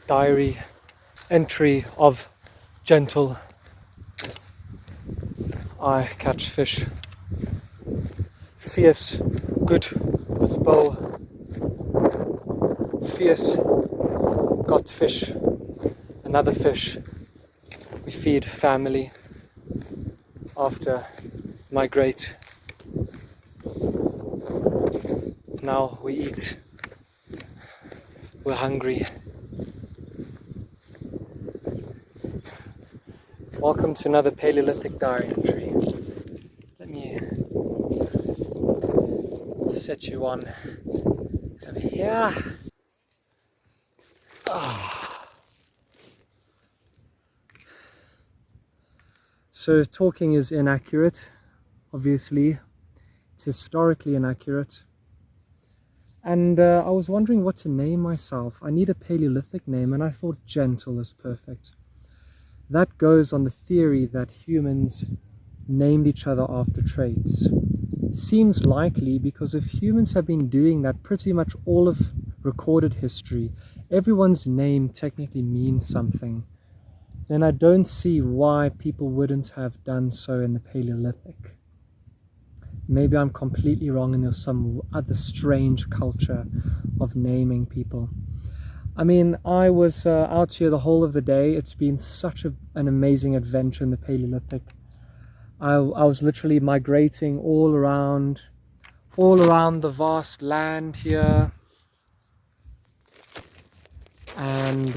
diary entry of gentle. I catch fish. Fierce, good with bow. Fierce, got fish. Another fish. We feed family after migrate. Now we eat. We're hungry. Welcome to another Paleolithic diary entry. Let me set you on over here. So talking is inaccurate, obviously. It's historically inaccurate. And I was wondering what to name myself. I need a Paleolithic name, and I thought gentle is perfect. That goes on the theory that humans named each other after traits. Seems likely because if humans have been doing that pretty much all of recorded history, everyone's name technically means something, then I don't see why people wouldn't have done so in the Paleolithic. Maybe I'm completely wrong and there's some other strange culture of naming people. I mean, I was out here the whole of the day. It's been such an amazing adventure in the Paleolithic. I was literally migrating all around the vast land here. And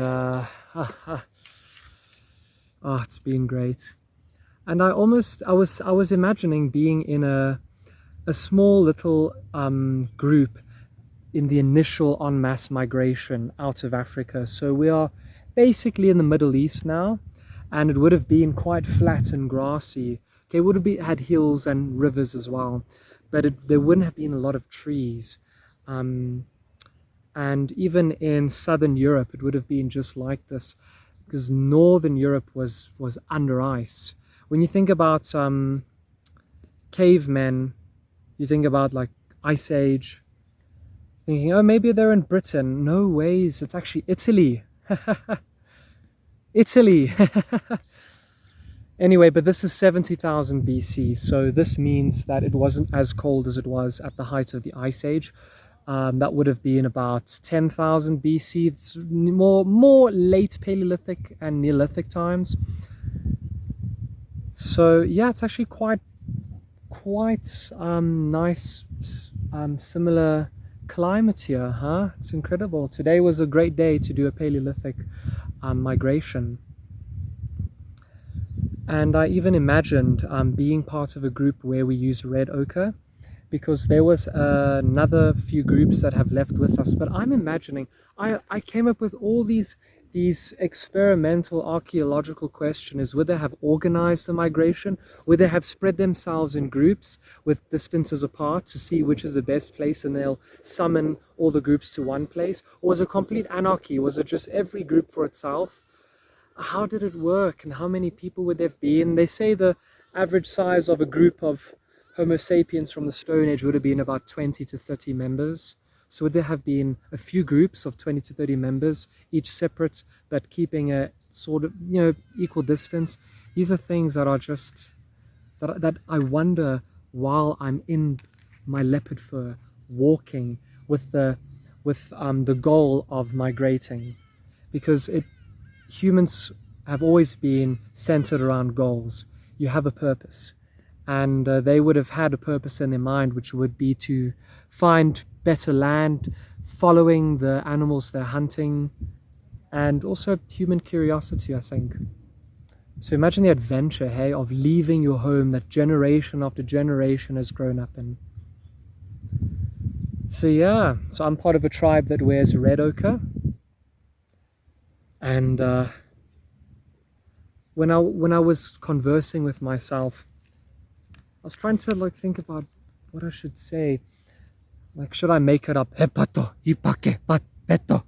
it's been great. And I was imagining being in a small little group in the initial en masse migration out of Africa. So we are basically in the Middle East now, and it would have been quite flat and grassy. Okay, it would have had hills and rivers as well, but there wouldn't have been a lot of trees. And even in southern Europe, it would have been just like this, because northern Europe was under ice. When you think about cavemen, you think about like Ice Age, thinking, oh, maybe they're in Britain. No ways, it's actually Italy. Italy. Anyway, but this is 70,000 BC, so this means that it wasn't as cold as it was at the height of the Ice Age. That would have been about 10,000 BC. It's more late Paleolithic and Neolithic times. So yeah, it's actually quite nice, similar climate here, huh? It's incredible. Today was a great day to do a Paleolithic migration. And I even imagined being part of a group where we use red ochre, because there was another few groups that have left with us. But I'm imagining, I came up with all these experimental archaeological questions. Would they have organized the migration? Would they have spread themselves in groups with distances apart to see which is the best place, and they'll summon all the groups to one place? Or was it complete anarchy? Was it just every group for itself? How did it work, and how many people would there have been? They say the average size of a group of Homo Sapiens from the Stone Age would have been about 20 to 30 members. So would there have been a few groups of 20 to 30 members, each separate, but keeping a sort of, equal distance? These are things that are just, that I wonder while I'm in my leopard fur, walking with the goal of migrating. Because humans have always been centered around goals. You have a purpose. And they would have had a purpose in their mind, which would be to find better land, following the animals they're hunting, and also human curiosity, I think. So imagine the adventure, hey, of leaving your home that generation after generation has grown up in. So yeah, so I'm part of a tribe that wears red ochre. And when I was conversing with myself, I was trying to think about what I should say. Like, should I make it up? Hepato, hipake, peto.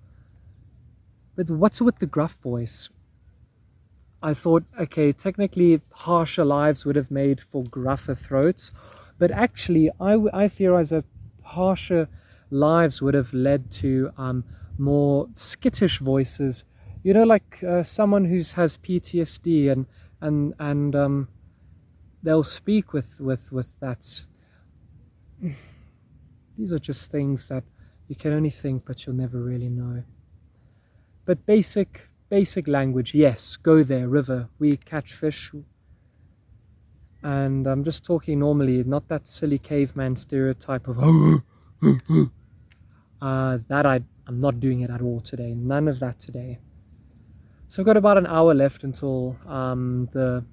But what's with the gruff voice? I thought, okay, technically harsher lives would have made for gruffer throats, but actually I theorize that harsher lives would have led to more skittish voices You know, like someone who has PTSD, and they'll speak with that. These are just things that you can only think, but you'll never really know. But basic language, yes. Go there, river. We catch fish, and I'm just talking normally, not that silly caveman stereotype of I'm not doing it at all today. None of that today. So I've got about an hour left until the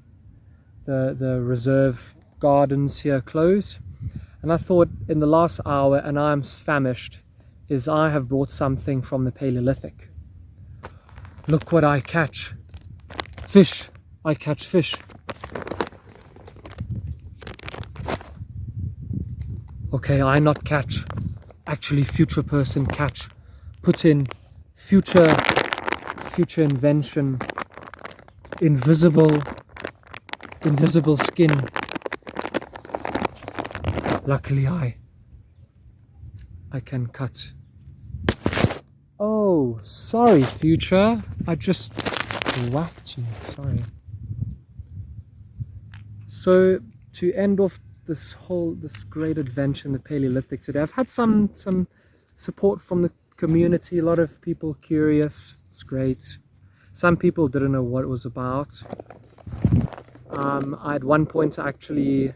reserve gardens here close. And I thought in the last hour, and I'm famished, is I have brought something from the Paleolithic. Look what I catch. Fish. I catch fish. Okay, I not catch. Actually, future person catch. Put in future invention. Invisible skin. Luckily I can cut. Oh, sorry future. I just whacked you. Sorry. So to end off this great adventure in the Paleolithic today, I've had some support from the community. A lot of people curious. It's great. Some people didn't know what it was about. At one point I actually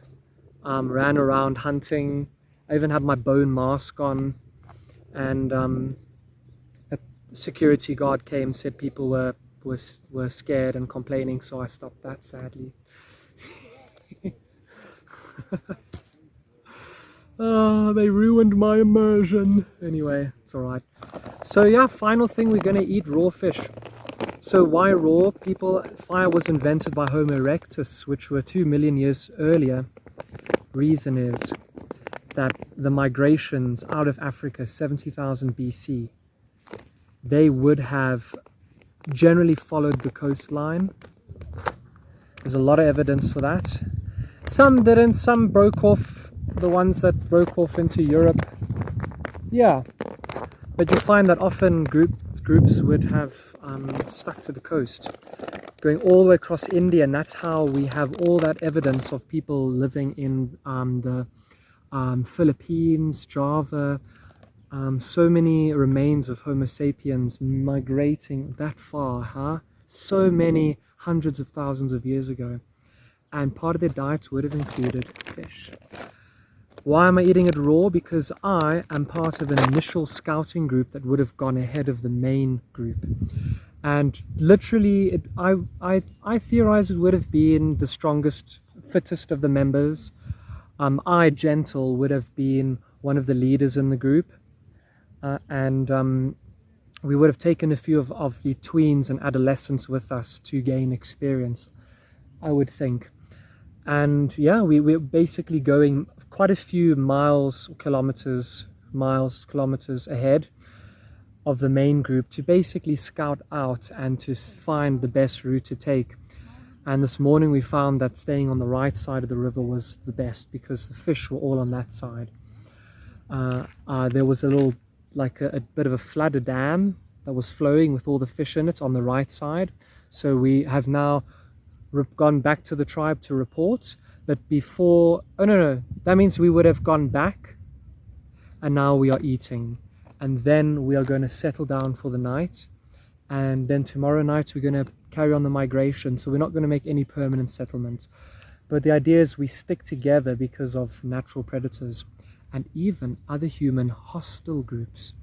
ran around hunting. I even had my bone mask on, and a security guard came, said people were scared and complaining, so I stopped that, sadly. Oh, they ruined my immersion. Anyway, it's alright. So yeah, final thing, we're gonna eat raw fish. So why raw? Fire was invented by Homo erectus, which were 2 million years earlier. Reason is that the migrations out of Africa, 70,000 BC, they would have generally followed the coastline. There's a lot of evidence for that. Some didn't, some broke off, the ones that broke off into Europe. Yeah, but you find that often groups would have stuck to the coast, going all the way across India, and that's how we have all that evidence of people living in the Philippines, Java, so many remains of Homo sapiens migrating that far, huh? So many hundreds of thousands of years ago, and part of their diets would have included fish. Why am I eating it raw? Because I am part of an initial scouting group that would have gone ahead of the main group. And literally, I theorize it would have been the strongest, fittest of the members. I, Gentle, would have been one of the leaders in the group. And we would have taken a few of the tweens and adolescents with us to gain experience, I would think. And yeah, we're basically going quite a few kilometers ahead of the main group to basically scout out and to find the best route to take. And this morning we found that staying on the right side of the river was the best because the fish were all on that side. There was a bit of a flooded dam that was flowing with all the fish in it on the right side. So we have now gone back to the tribe to report, but that means we would have gone back, and now we are eating, and then we are going to settle down for the night, and then tomorrow night we're going to carry on the migration. So we're not going to make any permanent settlements, but the idea is we stick together because of natural predators and even other human hostile groups.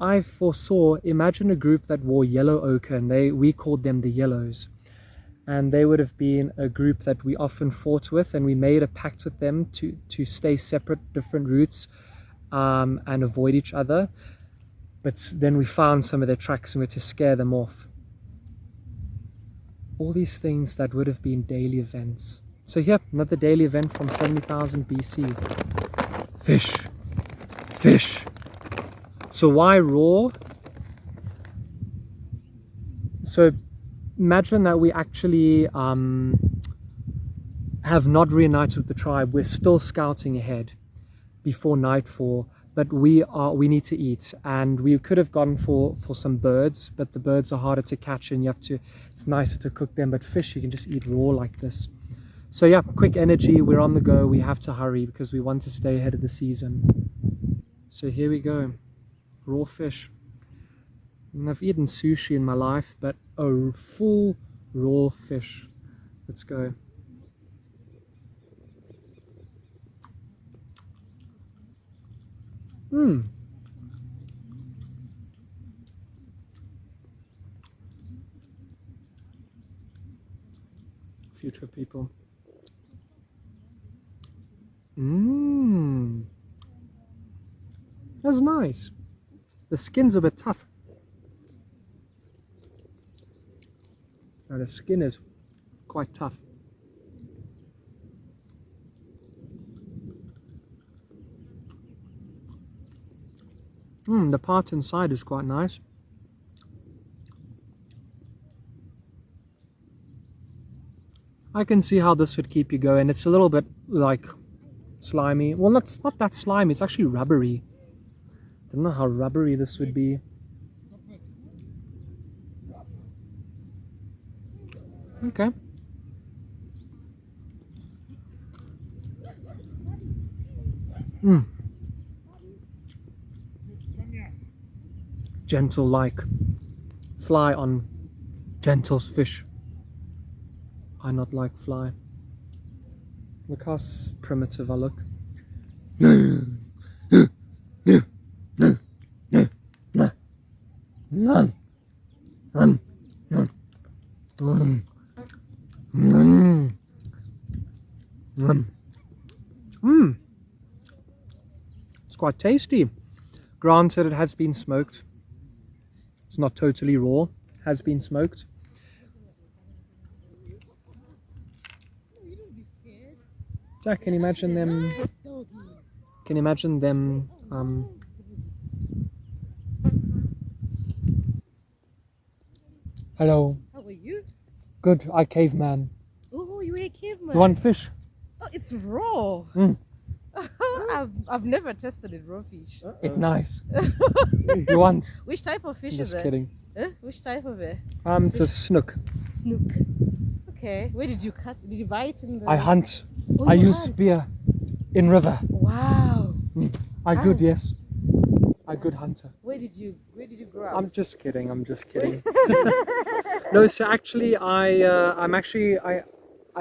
I foresaw, imagine a group that wore yellow ochre, and we called them the Yellows. And they would have been a group that we often fought with, and we made a pact with them to stay separate, different routes, and avoid each other. But then we found some of their tracks and we had to scare them off. All these things that would have been daily events. So here, another daily event from 70,000 BC. Fish. So why raw? So imagine that we actually have not reunited with the tribe. We're still scouting ahead before nightfall, but we need to eat, and we could have gone for some birds, but the birds are harder to catch, and it's nicer to cook them. But fish you can just eat raw like this. So yeah, quick energy, we're on the go, we have to hurry because we want to stay ahead of the season. So here we go, raw fish. And I've eaten sushi in my life, but a full raw fish. Let's go. Future people. That's nice. The skin's a bit tough. Now the skin is quite tough. The part inside is quite nice. I can see how this would keep you going. It's a little bit like slimy. Well, it's not that slimy, it's actually rubbery. Don't know how rubbery this would be. Okay. Gentle like fly on gentle fish. I not like fly. Look how primitive I look. It's quite tasty. Granted, it has been smoked. It's not totally raw. Has been smoked. Jack, can you imagine them? Can you imagine them? Hello. How are you? Good. I caveman. Oh, you a caveman. You want fish? Oh, it's raw. I've never tested it raw fish. It's nice. You want? Which type of fish Just is it? kidding. Which type of it? It's a snook. Snook. Okay. Where did you catch? Did you buy it in the? I hunt. Oh, I you use hunt? spear in river. Wow. I good, yes. I good hunter. Where did you grow up? I'm just kidding. I'm just kidding. No, so actually, I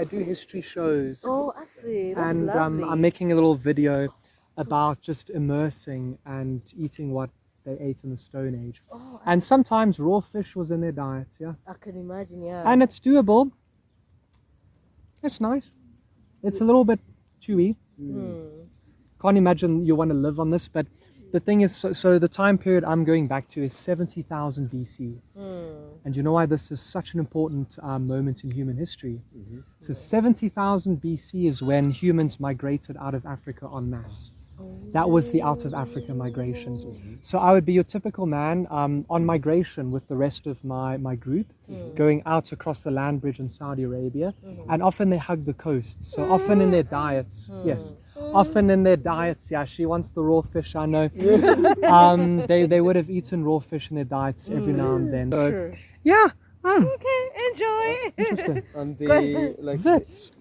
do history shows. Oh, I see. That's And lovely. I'm making a little video about just immersing and eating what they ate in the Stone Age. Oh, And sometimes raw fish was in their diets, yeah. I can imagine. Yeah. And it's doable. It's nice. It's a little bit chewy. Can't imagine you want to live on this, but the thing is, so the time period I'm going back to is 70,000 BC. And you know why this is such an important moment in human history? So 70,000 BC is when humans migrated out of Africa en masse. That was the out of Africa migrations. So I would be your typical man on migration with the rest of my group, going out across the land bridge in Saudi Arabia, and often they hug the coast. So often in their diets, yes, often in their diets, yeah, she wants the raw fish, I know. They would have eaten raw fish in their diets every now and then. So, Sure. yeah. Okay. Enjoy. Interesting. And the Vets.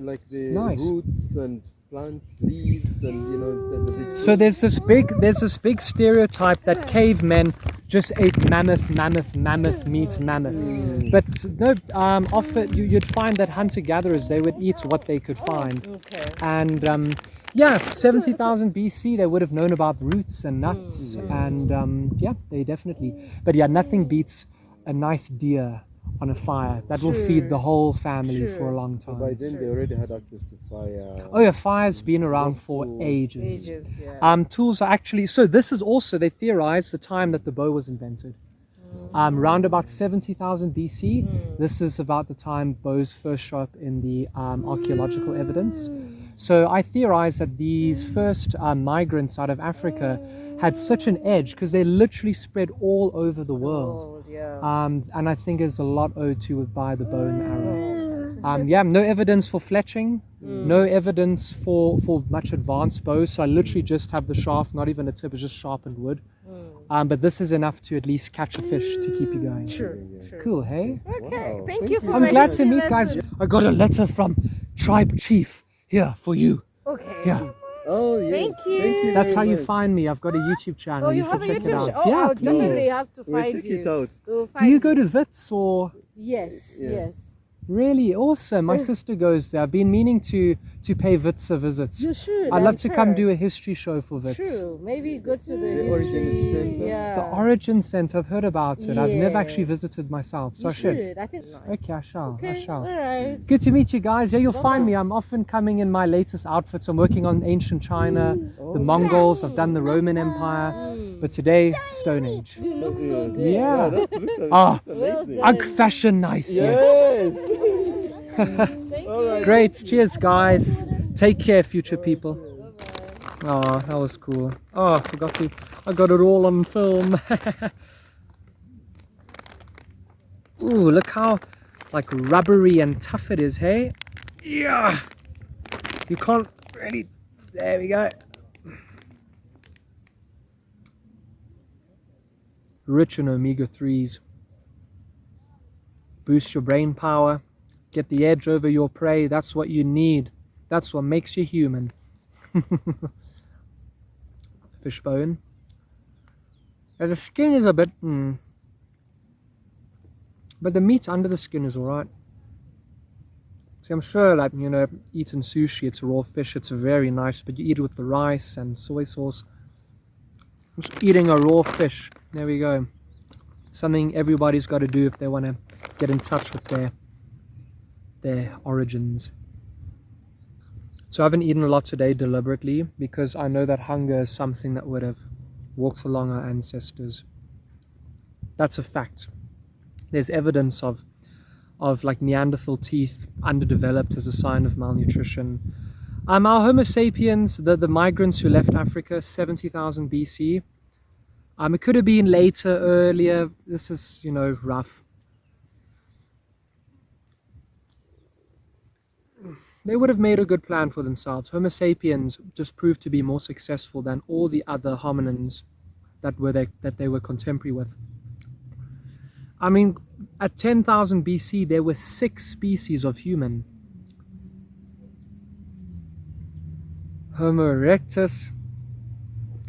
like the Nice. roots and plants, leaves, and the So there's this big stereotype that cavemen just ate mammoth meat, mammoth. But no, often you'd find that hunter-gatherers, they would eat what they could find. Okay. And yeah, 70,000 BC, they would have known about roots and nuts, and yeah, they definitely. But yeah, nothing beats a nice deer on a fire that will feed the whole family for a long time. by then they already had access to fire. Oh yeah, fire's been around for Tools. ages. Yeah. Tools are actually, so this is also, they theorize the time that the bow was invented. Round about 70,000 BC, this is about the time bows first show up in the archaeological evidence. So I theorize that these first migrants out of Africa had such an edge because they literally spread all over the world. Yeah. And I think there's a lot owed to it by the bow and arrow. Yeah, no evidence for fletching, no evidence for much advanced bows. So I literally just have the shaft, not even a tip, it's just sharpened wood. But this is enough to at least catch a fish to keep you going. Sure. Cool, hey? Okay. Wow, Thank thank you for you. my I'm glad to history meet guys. lesson. I got a letter from Tribe Chief here for you. Okay. Yeah, Oh, yes. Thank you. Thank you. that's how very you much. find me. I've got a YouTube channel. Oh, you should have a check YouTube it out. channel? Oh, Yeah, I'll please. definitely have to We'll find check you. it out. We'll Do find you go to Wits or? Yes, Yeah. yes. Really awesome. My sister goes there. I've been meaning to pay Wits a visit. You should. I'd love I'm to come sure. do a history show for Wits. True. Maybe go to the The Origin history. Center? Yeah. The Origin Center, I've heard about it. I've never actually Yes. visited myself, so You I should. should. I think. Okay, I shall. I Okay. shall. All right. Good to meet you guys. Yeah, you'll So find long. me. I'm often coming in my latest outfits. I'm working on ancient China, the Mongols. I've done the Roman Empire, but today, Stone Age. You look so good. Yeah. That looks, Ah, looks amazing. done. Ugh, fashion nice. Yes. Yes. Thank All right. Great. Cheers, guys. Take care, future people. Oh, that was cool. Oh, I forgot to. I got it all on film. Ooh, look how like rubbery and tough it is, hey? Yeah. You can't really. There we go. Rich in omega-3s. Boost your brain power. Get the edge over your prey. That's what you need. That's what makes you human. Fish bone. Yeah, the skin is a bit... but the meat under the skin is alright. See, I'm sure, like, you know, eating sushi, it's raw fish, it's very nice, but you eat it with the rice and soy sauce. Just eating a raw fish. There we go. Something everybody's got to do if they want to get in touch with their origins. So I haven't eaten a lot today deliberately because I know that hunger is something that would have walked along our ancestors. That's a fact. There's evidence of like Neanderthal teeth underdeveloped as a sign of malnutrition. Our Homo sapiens, the migrants who left Africa, 70,000 BC. It could have been later, earlier. This is, you know, rough. They would have made a good plan for themselves. Homo sapiens just proved to be more successful than all the other hominins that they were contemporary with. I mean, at 10,000 BC, there were 6 species of human. Homo erectus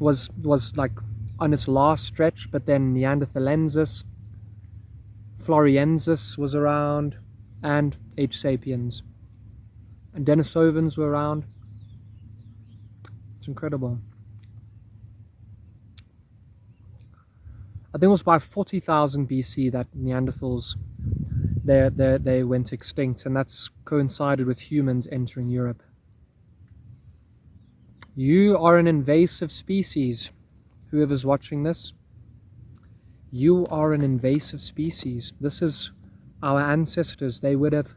was like on its last stretch, but then Neanderthalensis, Floriensis was around, and H. sapiens. And Denisovans were around. It's incredible. I think it was by 40,000 BC that Neanderthals they went extinct, and that's coincided with humans entering Europe. You are an invasive species. Whoever's watching this, you are an invasive species. This is our ancestors. They would have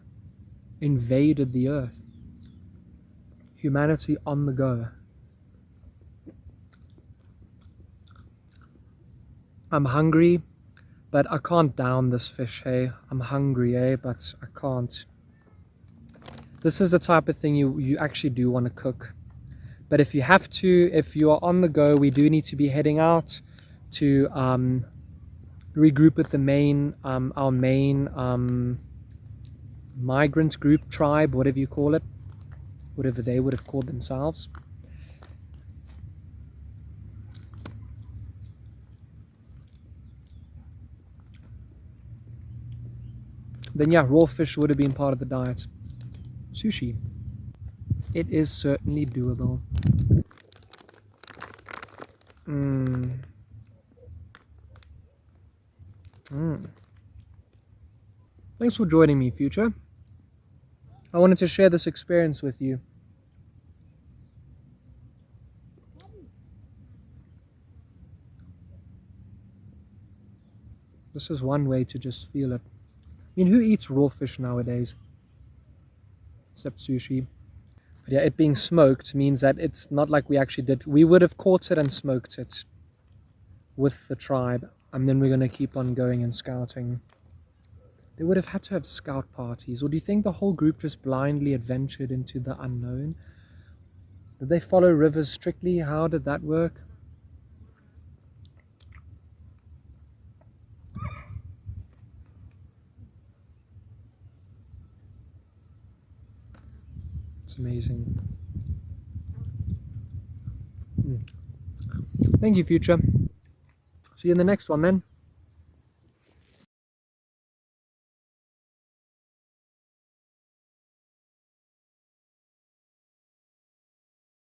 invaded the earth. Humanity on the go. I'm hungry, but I can't down this fish, hey. I'm hungry, eh, but I can't. This is the type of thing you actually do want to cook. But if you have to, if you are on the go, we do need to be heading out to regroup with the main, our main migrant group, tribe, whatever you call it, whatever they would have called themselves. Then yeah, raw fish would have been part of the diet. Sushi. It is certainly doable. Thanks for joining me, future. I wanted to share this experience with you. This is one way to just feel it. I mean, who eats raw fish nowadays? Except sushi. But yeah, it being smoked means that it's not like we actually did. We would have caught it and smoked it with the tribe, and then we're going to keep on going and scouting. They would have had to have scout parties, or do you think the whole group just blindly adventured into the unknown? Did they follow rivers strictly? How did that work? It's amazing. Thank you, future. See you in the next one then.